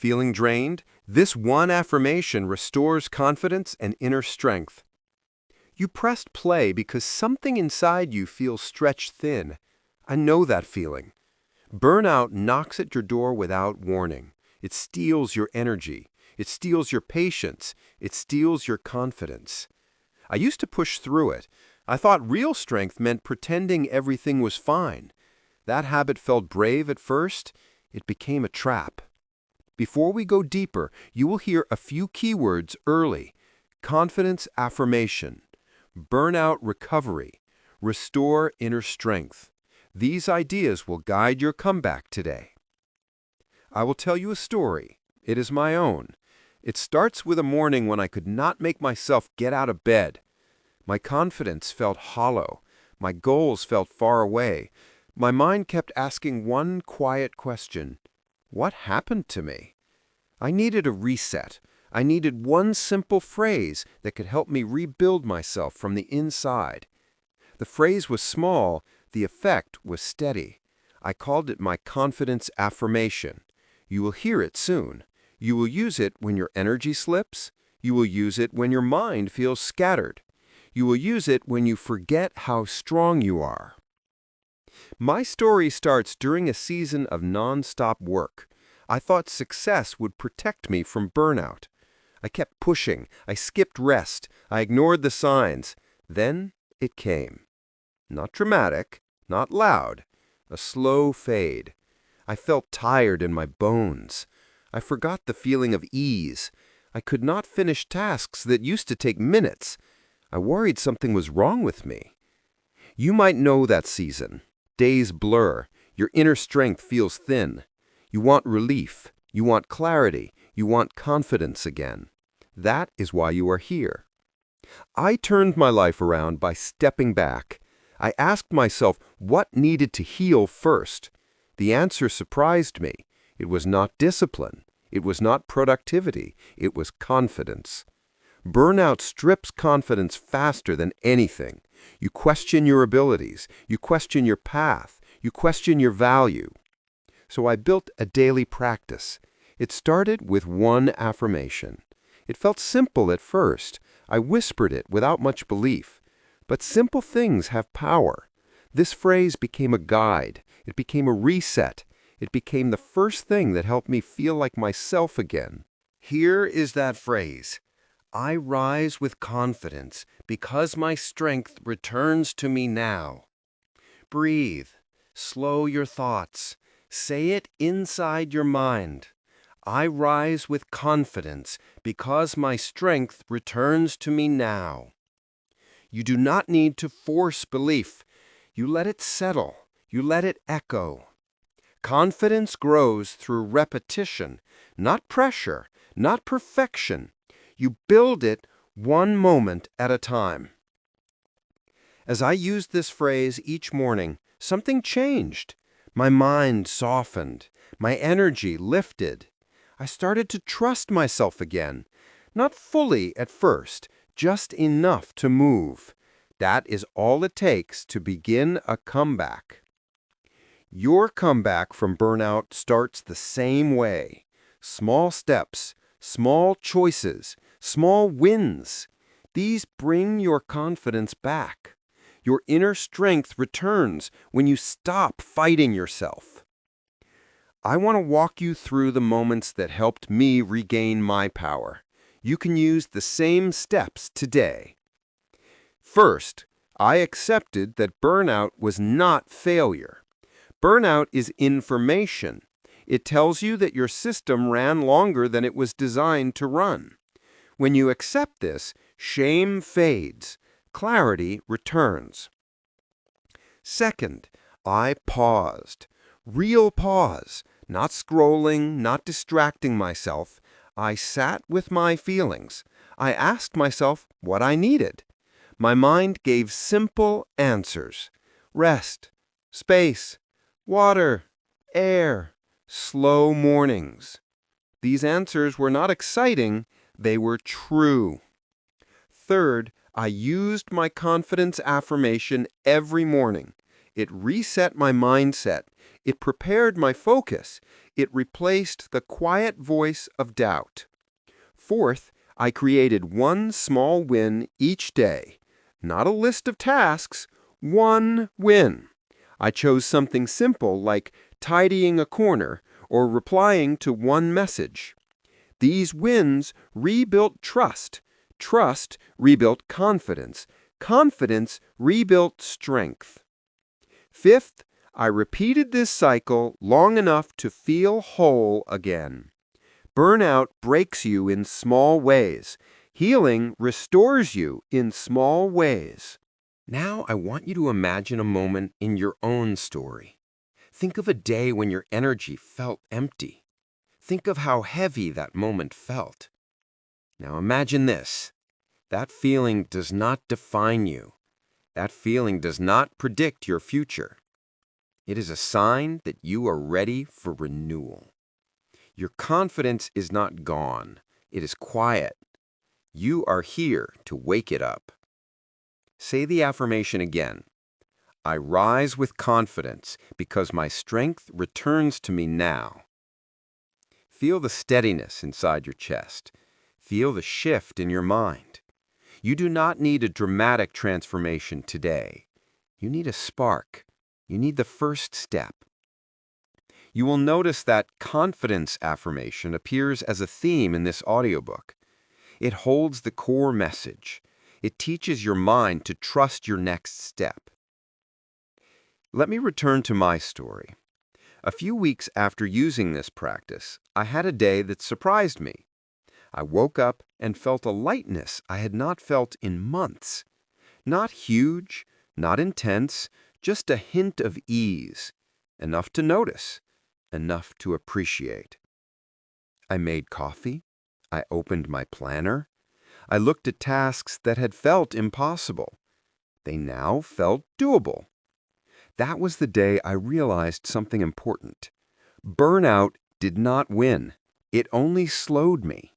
Feeling drained? This one affirmation restores confidence and inner strength. You pressed play because something inside you feels stretched thin. I know that feeling. Burnout knocks at your door without warning. It steals your energy. It steals your patience. It steals your confidence. I used to push through it. I thought real strength meant pretending everything was fine. That habit felt brave at first. It became a trap. Before we go deeper, you will hear a few keywords early: confidence-affirmation, burnout-recovery, restore inner strength. These ideas will guide your comeback today. I will tell you a story. It is my own. It starts with a morning when I could not make myself get out of bed. My confidence felt hollow. My goals felt far away. My mind kept asking one quiet question: what happened to me? I needed a reset. I needed one simple phrase that could help me rebuild myself from the inside. The phrase was small. The effect was steady. I called it my confidence affirmation. You will hear it soon. You will use it when your energy slips. You will use it when your mind feels scattered. You will use it when you forget how strong you are. My story starts during a season of non-stop work. I thought success would protect me from burnout. I kept pushing. I skipped rest. I ignored the signs. Then it came. Not dramatic, not loud. A slow fade. I felt tired in my bones. I forgot the feeling of ease. I could not finish tasks that used to take minutes. I worried something was wrong with me. You might know that season. Days blur. Your inner strength feels thin. You want relief. You want clarity. You want confidence again. That is why you are here. I turned my life around by stepping back. I asked myself what needed to heal first. The answer surprised me. It was not discipline. It was not productivity. It was confidence. Burnout strips confidence faster than anything. You question your abilities. You question your path. You question your value. So I built a daily practice. It started with one affirmation. It felt simple at first. I whispered it without much belief. But simple things have power. This phrase became a guide. It became a reset. It became the first thing that helped me feel like myself again. Here is that phrase: I rise with confidence because my strength returns to me now. Breathe. Slow your thoughts. Say it inside your mind. I rise with confidence because my strength returns to me now. You do not need to force belief. You let it settle. You let it echo. Confidence grows through repetition, not pressure, not perfection. You build it one moment at a time. As I used this phrase each morning, something changed. My mind softened. My energy lifted. I started to trust myself again. Not fully at first, just enough to move. That is all it takes to begin a comeback. Your comeback from burnout starts the same way. Small steps, small choices, small wins. These bring your confidence back. Your inner strength returns when you stop fighting yourself. I want to walk you through the moments that helped me regain my power. You can use the same steps today. First, I accepted that burnout was not failure. Burnout is information. It tells you that your system ran longer than it was designed to run. When you accept this, shame fades. Clarity returns. Second, I paused. Real pause. Not scrolling, not distracting myself. I sat with my feelings. I asked myself what I needed. My mind gave simple answers: rest, space, water, air, slow mornings. These answers were not exciting, they were true. Third, I used my confidence affirmation every morning. It reset my mindset. It prepared my focus. It replaced the quiet voice of doubt. Fourth, I created one small win each day. Not a list of tasks, one win. I chose something simple like tidying a corner or replying to one message. These wins rebuilt trust. Trust rebuilt confidence. Confidence rebuilt strength. Fifth, I repeated this cycle long enough to feel whole again. Burnout breaks you in small ways. Healing restores you in small ways. Now I want you to imagine a moment in your own story. Think of a day when your energy felt empty. Think of how heavy that moment felt. Now imagine this. That feeling does not define you. That feeling does not predict your future. It is a sign that you are ready for renewal. Your confidence is not gone. It is quiet. You are here to wake it up. Say the affirmation again. I rise with confidence because my strength returns to me now. Feel the steadiness inside your chest. Feel the shift in your mind. You do not need a dramatic transformation today. You need a spark. You need the first step. You will notice that confidence affirmation appears as a theme in this audiobook. It holds the core message. It teaches your mind to trust your next step. Let me return to my story. A few weeks after using this practice, I had a day that surprised me. I woke up and felt a lightness I had not felt in months. Not huge, not intense, just a hint of ease. Enough to notice, enough to appreciate. I made coffee. I opened my planner. I looked at tasks that had felt impossible. They now felt doable. That was the day I realized something important. Burnout did not win. It only slowed me.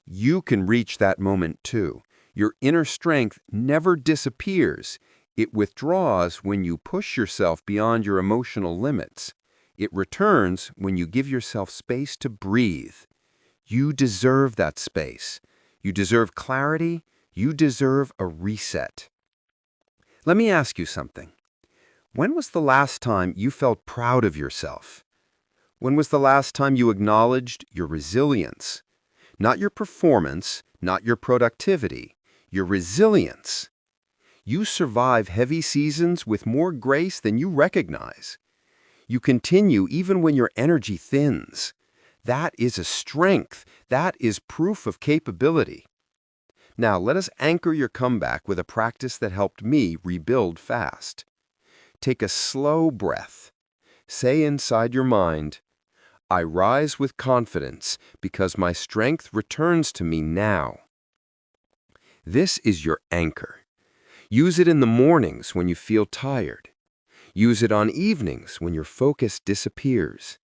You can reach that moment too. Your inner strength never disappears. It withdraws when you push yourself beyond your emotional limits. It returns when you give yourself space to breathe. You deserve that space. You deserve clarity. You deserve a reset. Let me ask you something. When was the last time you felt proud of yourself? When was the last time you acknowledged your resilience? Not your performance, not your productivity, your resilience. You survive heavy seasons with more grace than you recognize. You continue even when your energy thins. That is a strength. That is proof of capability. Now, let us anchor your comeback with a practice that helped me rebuild fast. Take a slow breath. Say inside your mind, I rise with confidence because my strength returns to me now. This is your anchor. Use it in the mornings when you feel tired. Use it on evenings when your focus disappears.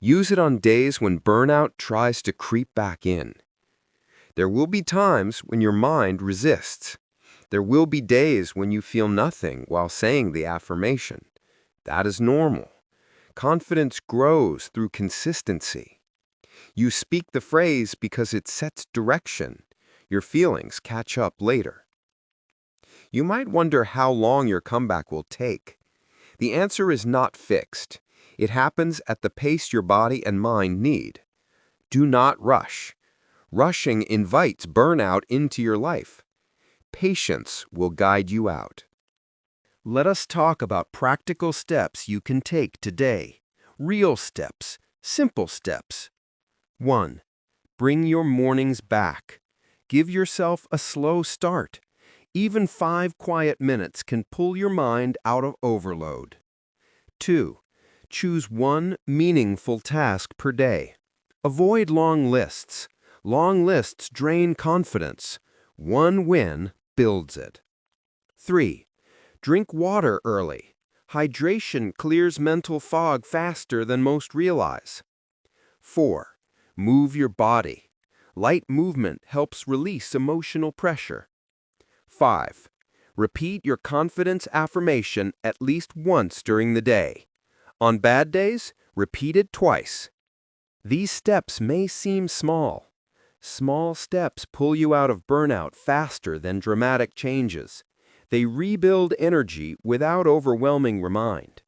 Use it on days when burnout tries to creep back in. There will be times when your mind resists. There will be days when you feel nothing while saying the affirmation. That is normal. Confidence grows through consistency. You speak the phrase because it sets direction. Your feelings catch up later. You might wonder how long your comeback will take. The answer is not fixed. It happens at the pace your body and mind need. Do not rush. Rushing invites burnout into your life. Patience will guide you out. Let us talk about practical steps you can take today. Real steps, simple steps. 1. Bring your mornings back. Give yourself a slow start. Even 5 quiet minutes can pull your mind out of overload. 2. Choose one meaningful task per day. Avoid long lists. Long lists drain confidence. One win builds it. 3. Drink water early. Hydration clears mental fog faster than most realize. 4. Move your body. Light movement helps release emotional pressure. 5. Repeat your confidence affirmation at least once during the day. On bad days, repeat it twice. These steps may seem small. Small steps pull you out of burnout faster than dramatic changes. They rebuild energy without overwhelming your mind.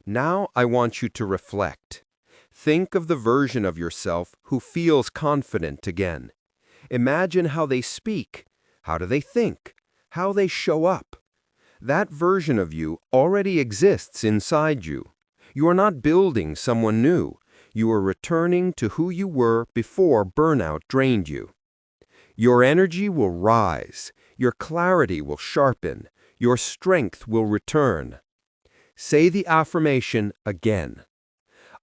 Now I want you to reflect. Think of the version of yourself who feels confident again. Imagine how they speak, how do they think, how they show up. That version of you already exists inside you. You are not building someone new. You are returning to who you were before burnout drained you. Your energy will rise. Your clarity will sharpen. Your strength will return. Say the affirmation again.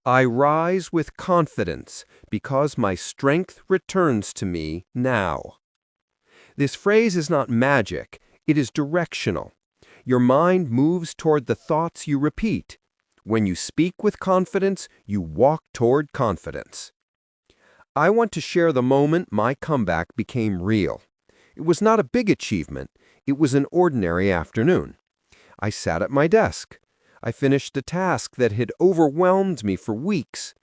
I rise with confidence because my strength returns to me now. This phrase is not magic. It is directional. Your mind moves toward the thoughts you repeat. When you speak with confidence, you walk toward confidence. I want to share the moment my comeback became real. It was not a big achievement. It was an ordinary afternoon. I sat at my desk. I finished a task that had overwhelmed me for weeks.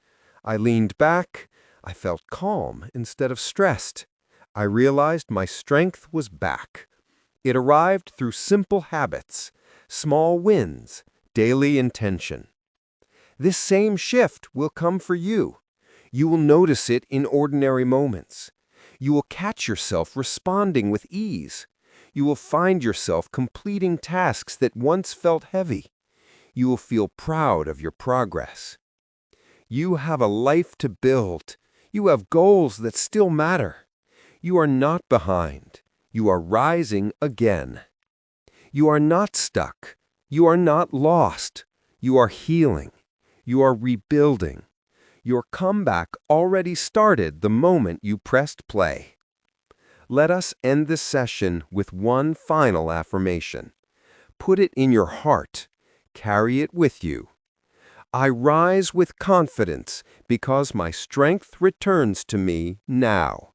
I leaned back. I felt calm instead of stressed. I realized my strength was back. It arrived through simple habits, small wins, daily intention. This same shift will come for you. You will notice it in ordinary moments. You will catch yourself responding with ease. You will find yourself completing tasks that once felt heavy. You will feel proud of your progress. You have a life to build. You have goals that still matter. You are not behind. You are rising again. You are not stuck. You are not lost. You are healing. You are rebuilding. Your comeback already started the moment you pressed play. Let us end this session with one final affirmation. Put it in your heart. Carry it with you. I rise with confidence because my strength returns to me now.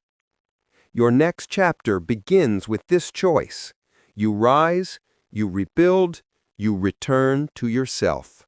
Your next chapter begins with this choice. You rise, you rebuild, you return to yourself.